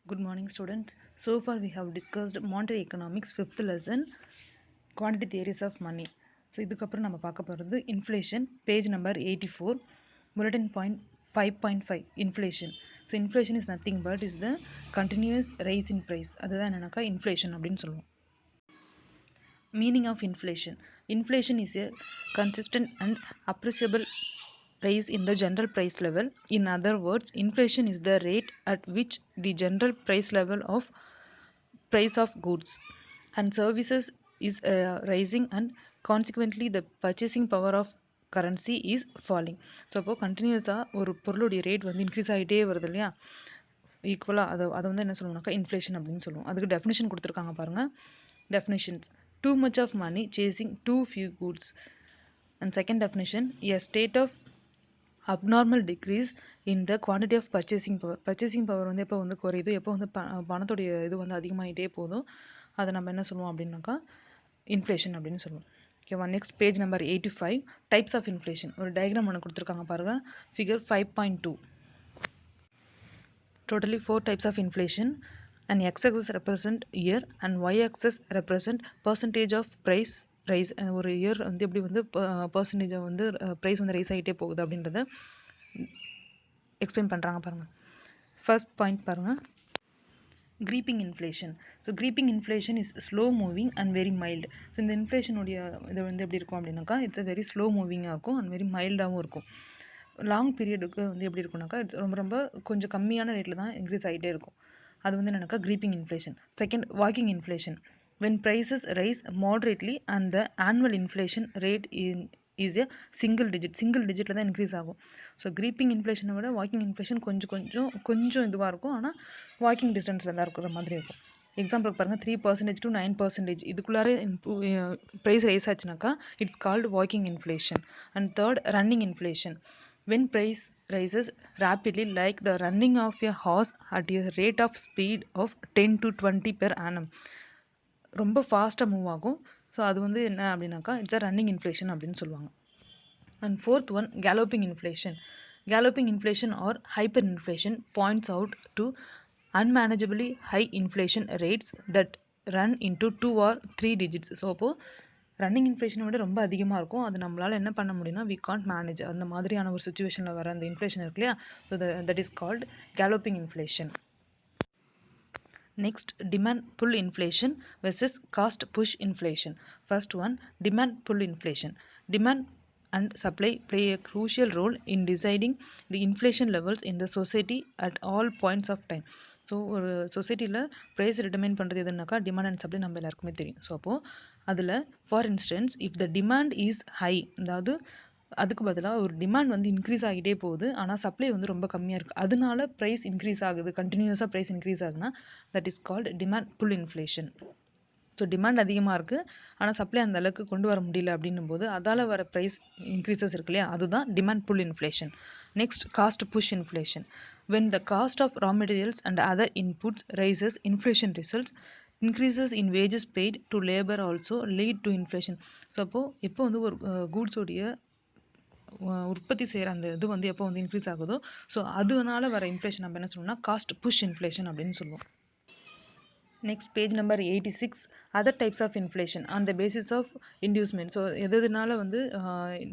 Good morning, students. So far, we have discussed monetary economics, fifth lesson, quantity theories of money. So, இதுக்கப்புறம் நம்ம பார்க்க போகிறது inflation, page number 84, bulletin point 5.5, inflation. So, inflation is nothing but is the continuous rise in price. அதுதான் என்னன்னாக்கா inflation அப்படின்னு சொல்லுவோம். Meaning of inflation. Inflation is a consistent and appreciable rise in the general price level. In other words, inflation is the rate at which the general price level of price of goods and services is rising, and consequently the purchasing power of currency is falling. So அப்போ கண்டினியூஸாக ஒரு பொருளுடைய rate வந்து increase ஆகிட்டே வருது இல்லையா, ஈக்குவலாக அதை வந்து என்ன சொல்லுவோம்னாக்கா இன்ஃப்ளேஷன் அப்படின்னு சொல்லுவோம். அதுக்கு டெஃபினேஷன் கொடுத்துருக்காங்க பாருங்கள். Definitions: too much of money chasing too few goods. And second definition: a state of abnormal decrease in the quantity of purchasing power. Purchasing power வந்து எப்போ வந்து குறையுதோ, எப்போ வந்து பணத்துடைய இது வந்து அதிகமாகிட்டே போதும், அதை நம்ம என்ன சொல்லுவோம் அப்படின்னாக்கா இன்ஃப்ளேஷன் அப்படின்னு சொல்லுவோம். ஓகேவா? Next page number 85, types of inflation. ஒரு டயக்ராம் ஒன்று கொடுத்துருக்காங்க பாருங்கள், figure 5.2. Totally 4 types of inflation. An x-axis represent year and y-axis represent percentage of price rice. ஒரு இயர் வந்து எப்படி வந்து பர்சன்டேஜை வந்து ப்ரைஸ் வந்து ரைஸ் ஆகிட்டே போகுது அப்படின்றத எக்ஸ்பிளைன் பண்ணுறாங்க பாருங்கள். ஃபர்ஸ்ட் பாயிண்ட் பாருங்கள், creeping inflation. So creeping inflation is slow moving and very mild. So இந்த இன்ஃப்ளேஷனுடைய இது வந்து எப்படி இருக்கும் அப்படின்னாக்கா, இட்ஸ் அ வெரி ஸ்லோ மூவிங்காக இருக்கும் அண்ட் வெரி மைல்டாகவும் இருக்கும். லாங் பீரியடுக்கு வந்து எப்படி இருக்குனாக்கா, இட்ஸ் ரொம்ப ரொம்ப கொஞ்சம் கம்மியான ரேட்டில் தான் இன்க்ரீஸ் ஆகிட்டே இருக்கும். அது வந்து என்னன்னாக்கா creeping inflation. Second, walking inflation. when prices rise moderately and the annual inflation rate is a single digitல தான் இன்க்ரீஸ் ஆகும். ஸோ க்ரீப்பிங் இன்ஃப்ளேஷனை விட வாக்கிங் இன்ஃப்ளேஷன் கொஞ்சம் இதுவாக இருக்கும், ஆனால் வாக்கிங் டிஸ்டன்ஸில் தான் இருக்கிற மாதிரி இருக்கும். எக்ஸாம்பிள் பாருங்கள், 3% to 9% இதுக்குள்ளாரே ப்ரைஸ் ரைஸ் ஆச்சுனாக்கா it's called walking inflation. And third, running inflation. when price rises rapidly like the running of a horse at a rate of speed of 10 to 20 per annum. ரொம்ப ஃபாஸ்ட்டாக move ஆகும். So அது வந்து என்ன அப்படின்னாக்கா it's a running inflation அப்படின்னு சொல்லுவாங்க. And fourth one, galloping inflation. Galloping inflation or hyper inflation points out to unmanageably high inflation rates that run into 2 or 3 digits. So அப்போது ரன்னிங் இன்ஃப்ளேஷனை விட ரொம்ப அதிகமாக இருக்கும். அது நம்மளால் என்ன பண்ண முடியும்னா we can't manage. அந்த மாதிரியான ஒரு சுச்சுவேஷனில் வர அந்த இன்ஃப்ளேஷன் இருக்கு இல்லையா, so that is called galloping inflation. Next, demand pull inflation versus cost push inflation. First one, demand pull inflation. Demand and supply play a crucial role in deciding the inflation levels in the society at all points of time. So ஒரு சொசைட்டியில் price determine பண்ணுறது எதுனாக்கா demand and supply நம்ம எல்லாருக்குமே தெரியும். So அப்போது அதில் for instance if the demand is high, அதாவது அதுக்கு பதிலாக ஒரு டிமாண்ட் வந்து இன்க்ரீஸ் ஆகிட்டே போகுது, ஆனால் சப்ளை வந்து ரொம்ப கம்மியாக இருக்குது, அதனால ப்ரைஸ் இன்க்ரீஸ் ஆகுது, கண்டினியூஸாக ப்ரைஸ் இன்க்ரீஸ் ஆகுதுன்னா that is called demand pull inflation. So demand அதிகமாக இருக்குது, ஆனால் சப்ளை அந்த அளவுக்கு கொண்டு வர முடியல அப்படின்னும் போது அதால் வர ப்ரைஸ் இன்க்ரீசஸ் இருக்கு இல்லையா, அதுதான் demand pull inflation. Next, cost push inflation. when the cost of raw materials and other inputs rises, inflation results. increases in wages paid to labor also lead to inflation. So அப்போது எப்போ வந்து ஒரு கூட்ஸோடைய உற்பத்தி செய்கிற அந்த இது வந்து எப்போ வந்து இன்க்ரீஸ் ஆகுதோ, ஸோ அதனால வர இன்ஃப்ளேஷன் நம்ம என்ன சொல்லணும்னா காஸ்ட் புஷ் இன்ஃப்ளேஷன் அப்படின்னு சொல்லுவோம். Next page number 86, other types of inflation on the basis of inducement. So எதுனால வந்து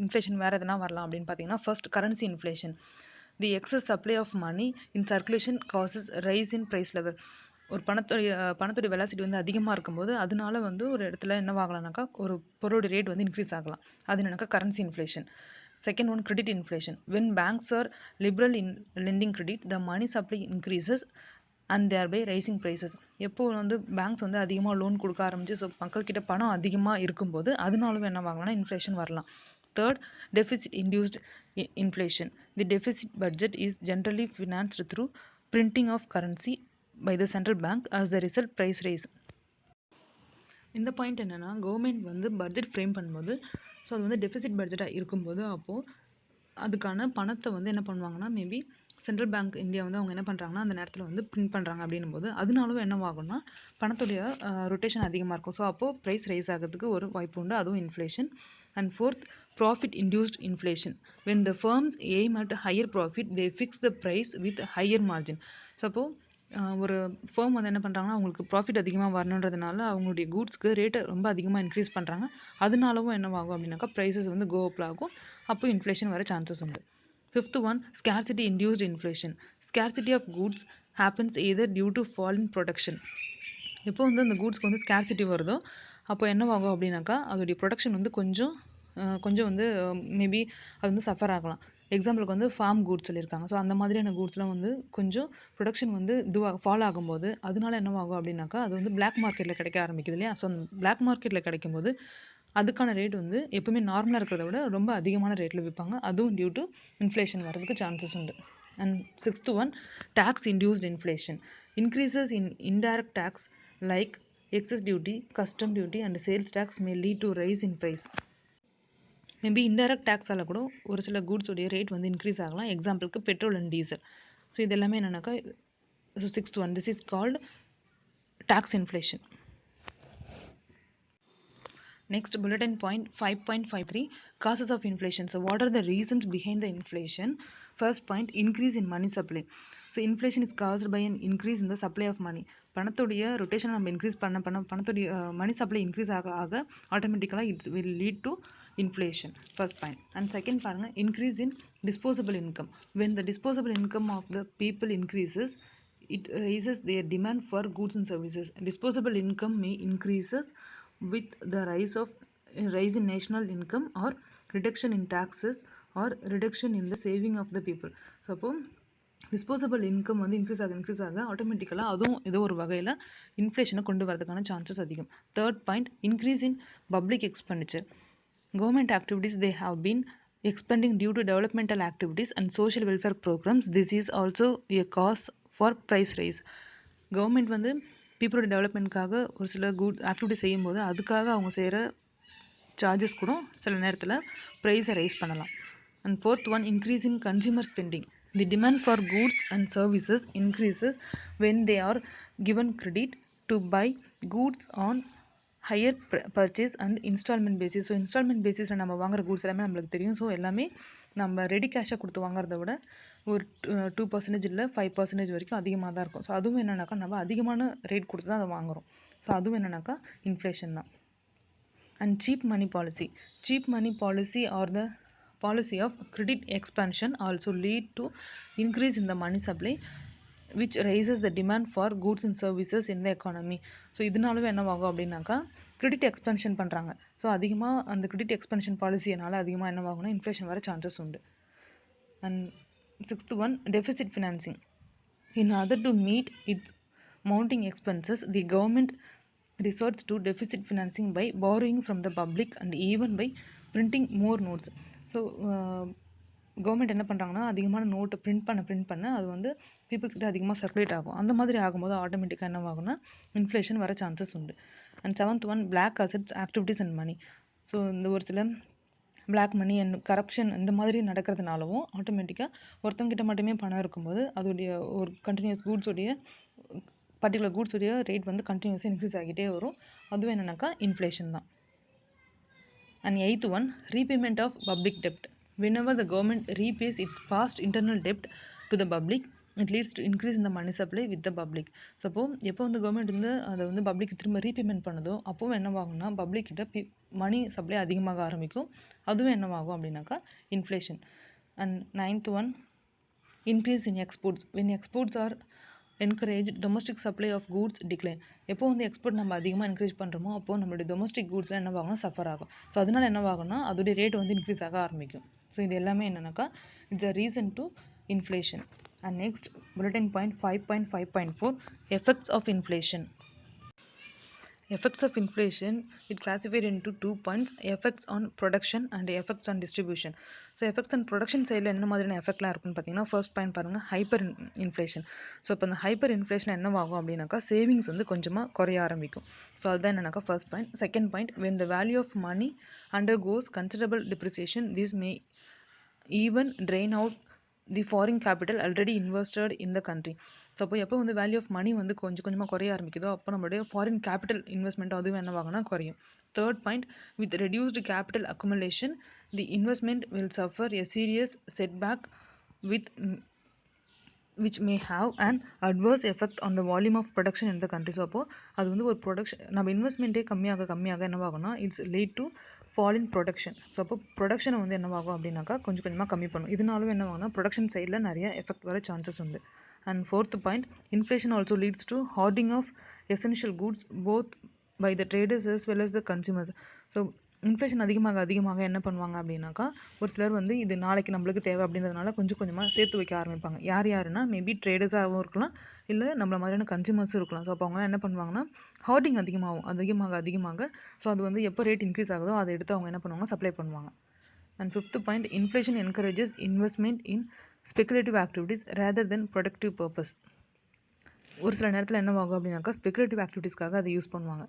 இன்ஃப்ளேஷன் வேறு எதுனா வரலாம் அப்படின்னு பார்த்தீங்கன்னா, first, currency inflation. The excess supply of money in circulation causes rise in price level. ஒரு பணத்துடைய வெலாசிட்டி வந்து அதிகமாக இருக்கும்போது அதனால வந்து ஒரு இடத்துல என்னவாகலாம்னாக்கா ஒரு பொருளோட ரேட் வந்து இன்க்ரீஸ் ஆகலாம். அது என்னன்னாக்கா currency inflation. Second one, credit inflation. When banks are liberal in lending credit, the money supply increases and thereby raising prices. எப்போ வந்து பேங்க்ஸ் வந்து அதிகமாக லோன் கொடுக்க ஆரம்பிச்சு, ஸோ மக்கள்கிட்ட பணம் அதிகமாக இருக்கும்போது அதனாலும் என்ன வாங்கலாம், இன்ஃப்ளேஷன் வரலாம். Third, deficit induced inflation. The deficit budget is generally financed through printing of currency by the central bank. As the result, price rise. இந்த பாயிண்ட் என்னென்னா, கவர்மெண்ட் வந்து பட்ஜெட் ஃப்ரேம் பண்ணும்போது, ஸோ அது வந்து டெஃபிசிட் பட்ஜெட்டாக இருக்கும்போது அப்போது அதுக்கான பணத்தை வந்து என்ன பண்ணுவாங்கன்னா, மேபி சென்ட்ரல் பேங்க் இந்தியா வந்து அவங்க என்ன பண்ணுறாங்கன்னா அந்த நேரத்தில் வந்து பிரிண்ட் பண்ணுறாங்க அப்படின்னும் போது அதனாலும் என்னவாகும்னா பணத்துடைய ரொட்டேஷன் அதிகமாக இருக்கும். ஸோ அப்போது ப்ரைஸ் ரைஸ் ஆகிறதுக்கு ஒரு வாய்ப்பு உண்டு, அதுவும் inflation. And fourth, profit induced inflation. When the firms aim at higher profit they fix the price with higher margin. So அப்போது ஒரு ஃபர்ம் வந்து என்ன பண்ணுறாங்கன்னா அவங்களுக்கு ப்ராஃபிட் அதிகமாக வரணுன்றதுனால அவங்களுடைய கூட்ஸ்க்கு ரேட்டை ரொம்ப அதிகமாக இன்க்ரீஸ் பண்ணுறாங்க. அதனாலவும் என்னவாகும் அப்படின்னாக்கா ப்ரைஸஸ் வந்து கோ அப் ஆகும். அப்போ இன்ஃப்ளேஷன் வர சான்சஸ் உண்டு. Fifth one scarcity induced inflation. Scarcity of goods happens either due to fall in production. எப்போ வந்து அந்த கூட்ஸ்க்கு வந்து ஸ்கேர்சிட்டி வருதோ அப்போ என்னவாகும் அப்படின்னாக்கா அதோடைய ப்ரொடக்ஷன் வந்து கொஞ்சம் வந்து மேபி அது வந்து சஃபர் ஆகலாம். எக்ஸாம்பிளுக்கு வந்து ஃபார்ம் கூட்ஸ் சொல்லியிருக்காங்க. ஸோ அந்த மாதிரியான கூட்ஸ்லாம் வந்து கொஞ்சம் ப்ரொடக்ஷன் வந்து ஃபால் ஆகும்போது அதனால என்னவாகும் அப்படின்னாக்கா அது வந்து பிளாக் மார்க்கெட்டில் கிடைக்க ஆரம்பிக்குது இல்லையா? ஸோ அந்த பிளாக் மார்க்கெட்டில் கிடைக்கும்போது அதுக்கான ரேட் வந்து எப்பவுமே நார்மலாக இருக்கிறத விட ரொம்ப அதிகமான ரேட்டில் விற்பாங்க. அதுவும் டியூ டு இன்ஃப்ளேஷன் வரதுக்கு சான்சஸ் உண்டு. And sixth one tax induced inflation. Increases in indirect tax like excess duty, custom duty and sales tax may lead to rise in price. Maybe indirect டேக்ஸால் கூட ஒரு சில கூட்ஸோடைய ரேட் வந்து increase ஆகலாம். எக்ஸாம்பிளுக்கு petrol and diesel. So இது எல்லாமே என்னன்னாக்கா sixth one this is called tax inflation. Next bulletin point 5.53 causes of inflation. So what are the reasons behind the inflation? First point, increase in money supply. So inflation is caused by an increase in the supply of money. பணத்துடைய rotation நம்ம increase பண்ண பணத்துடைய money supply increase ஆக ஆட்டோமேட்டிக்கலாக it's will lead to inflation. First point. And second பாருங்க, increase in disposable income. When the disposable income of the people increases, it raises their demand for goods and services. Disposable income may increases with the rise in national income or reduction in taxes or reduction in the saving of the people. So அப்போ disposable income வந்து increase ஆக ஆட்டோமேட்டிக்கலாக அதுவும் ஏதோ ஒரு வகையில் இன்ஃப்ளேஷனை கொண்டு வரதுக்கான chances அதிகம். Third point, increase in public expenditure. Government activities they have been expanding due to developmental activities and social welfare programs. This is also a cause for price rise. Government வந்து பீப்புளோட டெவலப்மெண்ட்காக ஒரு சில ஆக்டிவிட்டி செய்யும்போது அதுக்காக அவங்க செய்கிற charges கூட சில நேரத்தில் ப்ரைஸை ரைஸ் பண்ணலாம். And fourth one, increase in consumer spending. The demand for goods and services increases when they are given credit to buy goods on hire purchase and instalment basis. So instalment பேசிஸில் நம்ம வாங்குற goods எல்லாமே நம்மளுக்கு தெரியும். So எல்லாமே நம்ம ready கேஷாக கொடுத்து வாங்குறத விட ஒரு 2% இல்லை 5% வரைக்கும் அதிகமாக தான் இருக்கும். ஸோ அதுவும் என்னென்னாக்கா நம்ம அதிகமான ரேட் கொடுத்து தான் அதை வாங்குகிறோம். ஸோ அதுவும் என்னென்னாக்கா இன்ஃப்ளேஷன் தான். And cheap money policy. Cheap money policy are the policy of credit expansion also lead to increase in the money supply which raises the demand for goods and services in the economy. So இதனாலவே என்னவாகும் அப்படின்னாக்கா credit எக்ஸ்பென்ஷன் பண்ணுறாங்க. So அதிகமாக அந்த credit எக்ஸ்பென்ஷன் பாலிசியினால் அதிகமாக என்னவாகும்னா inflation வர chances உண்டு. And sixth one, deficit financing. In order to meet it's mounting expenses, the government resorts to deficit financing by borrowing from the public and even by printing more notes. So government என்ன பண்ணுறாங்கன்னா அதிகமான நோட்டை print பண்ண அது வந்து peoples கிட்ட அதிகமாக circulate ஆகும். அந்த மாதிரி ஆகும்போது ஆட்டோமேட்டிக்காக என்னவாகும்னா இன்ஃப்ளேஷன் வர சான்சஸ் உண்டு. And seventh one, black assets activities and money. So இந்த ஒரு சில பிளாக் மணி அண்ட் கரப்ஷன் இந்த மாதிரி நடக்கிறதுனாலவும் ஆட்டோமேட்டிக்காக ஒருத்தவங்கிட்ட மட்டுமே பணம் இருக்கும்போது அதோடைய ஒரு கண்டினியூஸ் பர்டிகுலர் கூட்ஸுடைய ரேட் வந்து கண்டினியூஸாக இன்க்ரீஸ் ஆகிட்டே வரும். அதுவும் என்னென்னாக்கா இன்ஃப்ளேஷன் தான். And eighth one, repayment of public டெப்ட். whenever the government repays its past internal debt to the public, it leads to increase in the money supply with the public. So எப்போ வந்து government வந்து அதை வந்து public திரும்ப repayment பண்ணுதோ அப்போவும் என்னவாகும்னா public கிட்ட மணி சப்ளை அதிகமாக ஆரம்பிக்கும். அதுவும் என்னவாகும் அப்படின்னாக்கா inflation. And ninth one, increase in exports. When exports are encourage domestic supply of goods decline. எப்போ வந்து எக்ஸ்போர்ட் நம்ம அதிகமாக என்கரேஜ் பண்ணுறோமோ அப்போது நம்மளுடைய டொமஸ்டிக் கூட்ஸ்லாம் என்னவாகும்னா சஃபர் ஆகும். ஸோ அதனால் என்னவாகும்னா அதோடைய ரேட் வந்து இன்க்ரீஸ் ஆக ஆரம்பிக்கும். ஸோ இது எல்லாமே என்னன்னாக்கா it's a reason to inflation. And next bulletin point 5.5.4 effects of inflation. Effects of inflation, it classified into 2 points, effects on production and effects on distribution. So effects on production side என்ன மாதிரியான எஃபெக்ட்லாம் இருக்குன்னு பார்த்தீங்கன்னா first point பாருங்கள், hyper inflation. So இப்போ இந்த hyper inflation என்னவாகும் அப்படின்னாக்கா savings வந்து கொஞ்சமாக குறைய ஆரம்பிக்கும். ஸோ அதுதான் என்னன்னாக்கா first point. Second point, when the value of money undergoes considerable depreciation, this may even drain out the foreign capital already invested in the country. So அப்போ எப்போ வந்து வேல்யூ ஆஃப் மணி வந்து கொஞ்சமாக குறைய ஆரம்பிக்குதோ அப்போ நம்மளுடைய ஃபாரின் கேபிட்டல் இன்வெஸ்ட்மெண்ட் அதுவும் என்னவாகும்னா குறையும். Third point, with reduced capital accumulation the investment will suffer a serious setback with which may have an adverse effect on the volume of production in the country. So அப்போது அது வந்து ஒரு production நம்ம இன்வெஸ்ட்மெண்ட்டே கம்மியாக என்னவாகும்னா it's lead to fall in production. So அப்போ ப்ரொடக்ஷனை வந்து என்னவாகும் அப்படின்னாக்கா கொஞ்சம் கொஞ்சமாக கம்மி பண்ணும். இதனாலும் என்னவாகும்னா ப்ரொடக்ஷன் சைடில் நிறைய எஃபெக்ட் வர சான்சஸ் உண்டு. And fourth point, inflation also leads to hoarding of essential goods both by the traders as well as the consumers. So inflation அதிகமாக என்ன பண்ணுவாங்க அப்படின்னாக்கா ஒரு சிலர் வந்து இது நாளைக்கு நம்மளுக்கு தேவை அப்படின்றதுனால கொஞ்சம் கொஞ்சமாக சேர்த்து வைக்க ஆரம்பிப்பாங்க. யாருன்னா மேபி ட்ரேடர்ஸாகவும் இருக்கலாம், இல்லை நம்மள மாதிரியான கன்சியூமர்ஸும் இருக்கலாம். ஸோ அப்போ அவங்க என்ன பண்ணுவாங்கன்னா ஹார்டிங் அதிகமாக ஸோ அது வந்து எப்போ ரேட் இன்க்ரீஸ் ஆகுதோ அதை எடுத்து அவங்க என்ன பண்ணுவாங்க, சப்ளை பண்ணுவாங்க. And fifth point, inflation encourages investment in speculative activities rather then productive purpose. ஒரு சில நேரத்தில் என்னவாகும் அப்படின்னாக்கா ஸ்பெகுலேட்டிவ் ஆக்டிவிட்டீஸ்க்காக அதை யூஸ் பண்ணுவாங்க.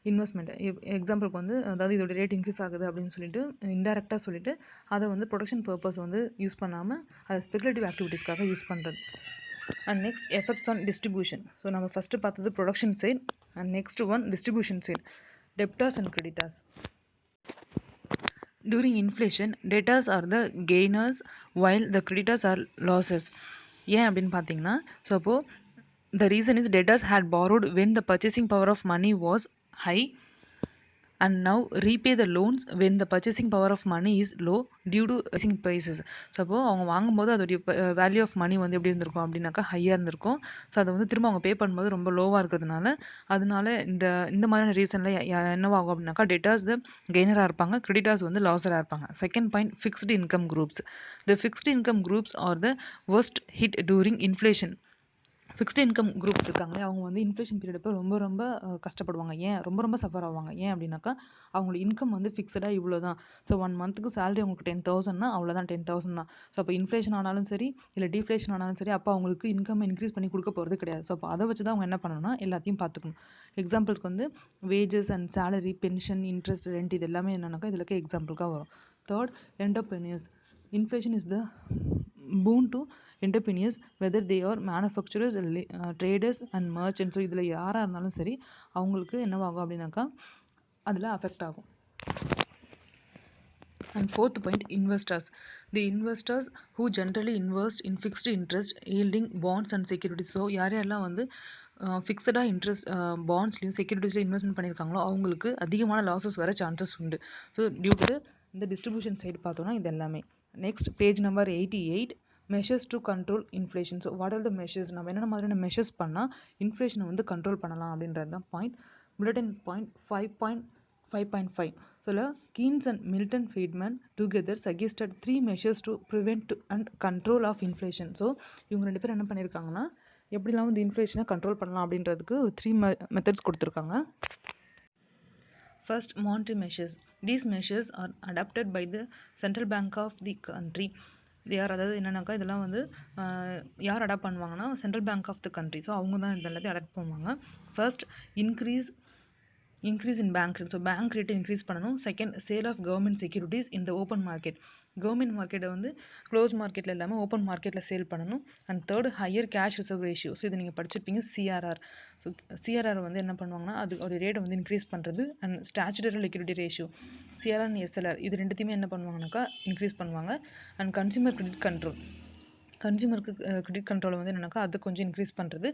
இன்வெஸ்ட்மெண்ட் எக்ஸாம்பிளுக்கு வந்து அதாவது இதோட ரேட் இன்க்ரீஸ் ஆகுது அப்படின்னு சொல்லிட்டு இன்டெரக்டாக சொல்லிட்டு அதை வந்து ப்ரொடக்ஷன் பர்பஸ் வந்து யூஸ் பண்ணாமல் அதை ஸ்பெகுலேட்டிவ் ஆக்டிவிட்டீஸ்க்காக யூஸ் பண்ணுறது. And next effects on distribution. So நம்ம ஃபஸ்ட்டு பார்த்தது production side and next one distribution side, debtors and creditors. During inflation, debtors are the gainers while the creditors are losses. ஏன் அப்படின்னு பார்த்தீங்கன்னா so அப்போது the reason is debtors had borrowed when the purchasing power of money was high and now repay the loans when the purchasing power of money is low due to rising prices. So அப்போது அவங்க வாங்கும்போது அதோடைய value of money வந்து எப்படி இருந்திருக்கும் அப்படின்னாக்கா ஹையாக இருந்திருக்கும். ஸோ அதை வந்து திரும்ப அவங்க பே பண்ணும்போது ரொம்ப லோவாக இருக்கிறதுனால அதனால இந்த மாதிரியான ரீசனில் என்னவாகும் அப்படின்னாக்கா டெட்டார்ஸ் த கெய்னராக இருப்பாங்க, கிரெடிட்டார்ஸ் வந்து லாஸராக இருப்பாங்க. Second point, fixed income groups. The fixed income groups R the worst hit during inflation. Fixed income groups இருக்காங்களே அவங்க வந்து இன்ஃப்ளேஷன் பீரியட் அப்போ ரொம்ப கஷ்டப்படுவாங்க. ஏன் ரொம்ப சஃபர் ஆவாங்க? ஏன் அப்படின்னாக்கா அவங்களோட இன்கம் வந்து ஃபிக்ஸடாக இவ்வளோ தான். ஸோ 1 மந்த்துக்கு சேலரி அவங்களுக்கு 10,000னா அவ்வளோதான், 10,000 தான். ஸோ அப்போ இன்ஃப்ளேஷன் ஆனாலும் சரி இல்லை டீஃப்ளேஷன் ஆனாலும் சரி அப்போ அவங்களுக்கு இன்கம் இன்க்ரீஸ் பண்ணி கொடுக்க போகிறது கிடையாது. ஸோ அப்போ அதை வச்சு தான் அவங்க என்ன பண்ணணும்னா எல்லாத்தையும் பார்த்துக்கணும். எக்ஸாம்பிள்ஸ்க்கு வந்து wages and salary, pension, interest, rent இது எல்லாமே என்னன்னாக்கா இதில் எக்ஸாம்பிளுக்காக வரும். Third, entrepreneurs. Inflation is the boon to entrepreneurs whether they are manufacturers, traders and merchants. So இதில் யாராக இருந்தாலும் சரி அவங்களுக்கு என்னவாகும் அப்படின்னாக்கா அதில் அஃபெக்ட் ஆகும். And fourth point, investors. The investors who generally invest in fixed interest yielding bonds and securities. So யாரெல்லாம் வந்து ஃபிக்ஸடாக இன்ட்ரெஸ்ட் பாண்ட்ஸ்லையும் செக்யூரிட்டிஸ்லையும் இன்வெஸ்ட்மெண்ட் பண்ணியிருக்காங்களோ அவங்களுக்கு அதிகமான லாஸஸ் வர சான்சஸ் உண்டு. ஸோ டியூ டு இந்த டிஸ்ட்ரிபியூஷன் சைடு பார்த்தோன்னா இது எல்லாமே. Next page number 88, measures to control inflation. So what are the measures, நம்ம என்னென்ன மாதிரியான மெஷர்ஸ் பண்ணால் இன்ஃப்ளேஷனை வந்து கண்ட்ரோல் பண்ணலாம் அப்படின்றது தான் point. Bulletin point 5.5. So Keynes and Milton Friedman together suggested 3 measures to prevent and control of inflation. So இவங்க 2 பேரும் என்ன பண்ணியிருக்காங்கன்னா எப்படிலாம் வந்து இன்ஃப்ளேஷனை கண்ட்ரோல் பண்ணலாம் அப்படின்றதுக்கு ஒரு 3 மெத்தட்ஸ் கொடுத்துருக்காங்க. First, monetary measures. These measures are adopted by the central bank of the country. அதாவது என்னன்னாக்கா இதெல்லாம் வந்து யார் அடாப்ட் பண்ணுவாங்கன்னா central bank of the country. So அவங்க தான் இது எல்லாத்தையும் அடாப்ட் பண்ணுவாங்க. First, increase in bank rate. So bank ரேட்டை இன்க்ரீஸ் பண்ணணும். Second, sale of government securities in the open market. Government மார்க்கெட்டை வந்து க்ளோஸ் மார்க்கெட்டில் இல்லாமல் ஓப்பன் மார்க்கெட்டில் சேல் பண்ணணும். And third, higher cash reserve ratio. So இதை நீங்கள் படிச்சிருப்பீங்க, சிஆர்ஆர். ஸோ சிஆர்ஆர் வந்து என்ன பண்ணுவாங்கன்னா அதோட ரேட்டை வந்து இன்க்ரீஸ் பண்ணுறது. And statutory liquidity ratio, CRR and SLR இது ரெண்டுத்தையுமே என்ன பண்ணுவாங்கனாக்கா இன்க்ரீஸ் பண்ணுவாங்க. அண்ட் கன்சியூமர் கிரெடிட் கண்ட்ரோல், கன்சியூமருக்கு கிரெடிட் கண்ட்ரோலை வந்து என்னன்னாக்கா அது கொஞ்சம் இன்க்ரீஸ் பண்ணுறது.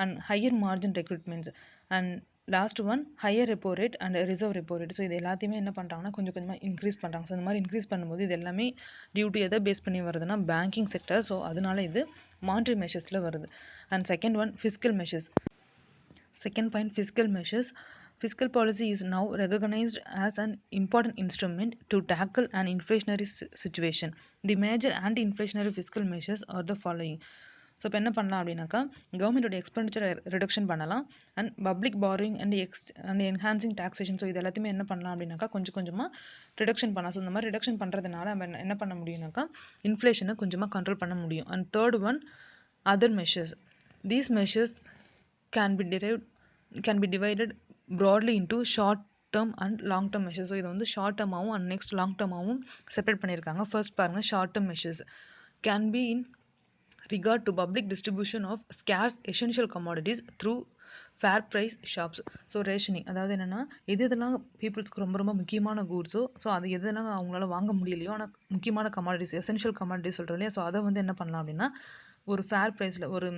And higher margin recruitments. And last one, higher repo rate and reserve repo rate. So இது எல்லாத்தையுமே என்ன பண்ணுறாங்கன்னா கொஞ்சம் கொஞ்சமாக இன்க்ரீஸ் பண்ணுறாங்க. ஸோ இந்த மாதிரி இன்க்ரீஸ் பண்ணும்போது இது எல்லாமே டியூ டு எதை பேஸ் பண்ணி வருதுன்னா பேங்கிங் செக்டர். ஸோ அதனால இது மானிட்டரி மெஷர்ஸில் வருது. And second one, fiscal measures. Second point, fiscal measures. Fiscal policy is now recognized as an important instrument to tackle an inflationary situation. The major anti-inflationary fiscal measures are the following. So இப்போ என்ன பண்ணலாம் அப்படின்னாக்கா கவர்மெண்டோட எக்ஸ்பெண்டிச்சரை reduction பண்ணலாம். And public borrowing and enhancing taxation. So இது எல்லாத்தையுமே என்ன பண்ணலாம் அப்படின்னாக்கா கொஞ்சம் கொஞ்சமாக ரிடக்ஷன் பண்ணலாம். ஸோ இந்த மாதிரி ரிடக்ஷன் பண்ணுறதுனால நம்ம என்ன பண்ண முடியும்னாக்கா இன்ஃப்ளேஷனை கொஞ்சமாக கண்ட்ரோல் பண்ண முடியும். And third one, other measures. These measures can be divided broadly into short term and long term measures. So இது வந்து ஷார்ட் டேர்மாகவும் அண்ட் நெக்ஸ்ட் லாங் டேர்மாகவும் செப்பரேட் பண்ணியிருக்காங்க. ஃபர்ஸ்ட் பாருங்கள், short term measures can be in regard to public distribution of scarce essential commodities through fair price shops. So rationing, அதாவது என்னென்னா இதெல்லாம் பீப்புள்ஸ்க்கு ரொம்ப முக்கியமான கூட்ஸோ ஸோ அது எதெல்லாம் அவங்களால வாங்க முடியலையோ ஆனால் முக்கியமான கமாடிட்டிஸ், எசென்ஷியல் கமாடிட்டிஸ் சொல்கிறோம் இல்லையா, ஸோ அதை வந்து என்ன பண்ணலாம் அப்படின்னா ஒரு ஃபேர் ப்ரைஸில் ஒரு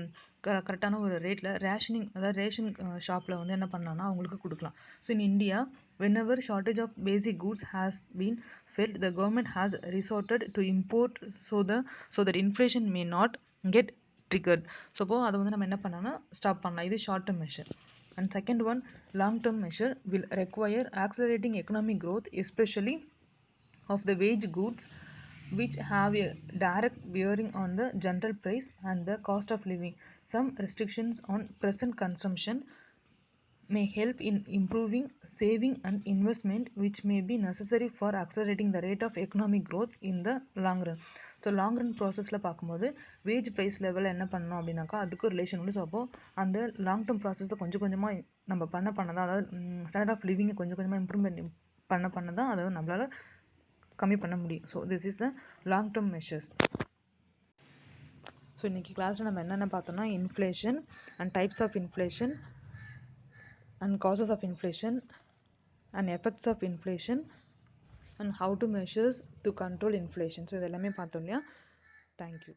கரெக்டான ஒரு ரேட்டில் ரேஷனிங், அதாவது ரேஷன் ஷாப்பில் வந்து என்ன பண்ணலாம்னா அவங்களுக்கு கொடுக்கலாம். So in India, whenever shortage of basic goods has been felt, the government has resorted to import so that inflation may not get triggered. So அப்போ அதை வந்து நம்ம என்ன பண்ணோம்னா ஸ்டாப் பண்ணலாம். இது short term measure. And second one, long term measure will require accelerating economic growth, especially of the wage goods, which have a direct bearing on the general price and the cost of living. Some restrictions on present consumption may help in improving saving and investment, which may be necessary for accelerating the rate of economic growth in the long run. So long run ப்ராசஸில் பார்க்கும்போது wage price லெவலில் என்ன பண்ணணும் அப்படின்னாக்கா அதுக்கு relation உண்டு. So அப்போது அந்த லாங் டேர்ம் ப்ராசஸை கொஞ்சம் கொஞ்சமாக நம்ம பண்ண தான், அதாவது ஸ்டாண்டர்ட் ஆஃப் லிவிங்கை கொஞ்சம் கொஞ்சமாக இம்ப்ரூவ்மெண்ட் பண்ண தான் அதை நம்மளால் கம்மி பண்ண முடியும். So this is the long term measures. So இன்றைக்கி கிளாஸில் நம்ம என்னென்ன பார்த்தோம்னா inflation and types of inflation and causes of inflation and effects of inflation and how to measures to control inflation. So இதெல்லாமே பார்த்தோம் இல்லையா. தேங்க்யூ.